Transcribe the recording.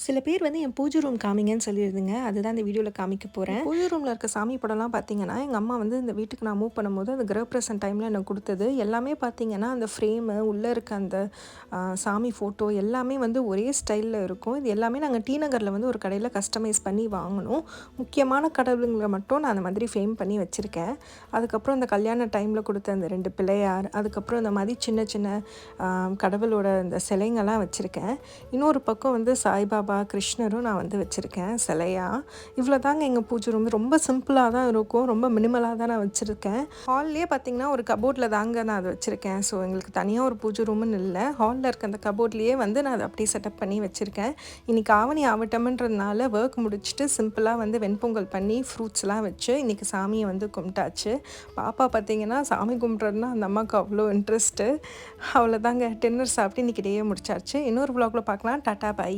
சில பேர் வந்து என் பூஜை ரூம் காமிங்கன்னு சொல்லியிருந்தீங்க. அதுதான் இந்த வீடியோல காமிக்க போறேன். பூஜை ரூம்ல இருக்க சாமி படம்லாம் பார்த்தீங்கன்னா, எங்க அம்மா வந்து இந்த வீட்டுக்கு நான் மூவ் பண்ணும்போது, அந்த கிரகப்பிரவேசம் டைம்ல எனக்கு குடுத்தது. எல்லாமே பார்த்தீங்கன்னா, அந்த ஃப்ரேமு, உள்ள இருக்க அந்த சாமி ஃபோட்டோ எல்லாமே வந்து ஒரே ஸ்டைல்ல இருக்கும். இது எல்லாமே நாங்க டி நகர்ல வந்து ஒரு கடையில கஸ்டமைஸ் பண்ணி வாங்குனோம். முக்கியமான கடவுளுங்கள மட்டும் நான் அந்த மாதிரி ஃப்ரேம் பண்ணி வச்சிருக்கேன். அதுக்கப்புறம் இந்த கல்யாண டைம்ல குடுத்த அந்த 2 பிள்ளையார், அதுக்கப்புறம் இந்த மாதிரி சின்ன சின்ன கடவுளோட இந்த சிலைங்கள்லாம் வச்சிருக்கேன். இன்னொரு பக்கம் வந்து சாய்பாபா, கிருஷ்ணரும் நான் வந்து வச்சுருக்கேன் சிலையா. இவ்வளோ தாங்க எங்கள் பூஜை ரூம். ரொம்ப சிம்பிளாக தான் இருக்கும். ரொம்ப மினிமலாக தான் நான் வச்சுருக்கேன். ஹால்லேயே பார்த்தீங்கன்னா, ஒரு கபோர்டில் தாங்க நான் அதை வச்சுருக்கேன். ஸோ எங்களுக்கு தனியாக ஒரு பூஜை ரூம்னு இல்லை. ஹாலில் இருக்க அந்த கபோர்ட்லேயே வந்து நான் அதை அப்படியே செட்டப் பண்ணி வச்சுருக்கேன். இன்றைக்கி ஆவணி ஆவட்டம்ன்றதுனால ஒர்க் முடிச்சுட்டு சிம்பிளாக வந்து வெண்பொங்கல் பண்ணி ஃப்ரூட்ஸ்லாம் வச்சு இன்றைக்கி சாமியை வந்து கும்பிட்டாச்சு. பாப்பா பார்த்தீங்கன்னா, சாமி கும்பிட்றதுனா அந்த அம்மாவுக்கு அவ்வளோ இன்ட்ரெஸ்ட்டு. அவ்வளோதாங்க, டின்னர் சாப்பிட்டு இன்றைக்கி டேயை முடிச்சாச்சு. இன்னொரு vlogல பார்க்கலாம். டாட்டா, பை.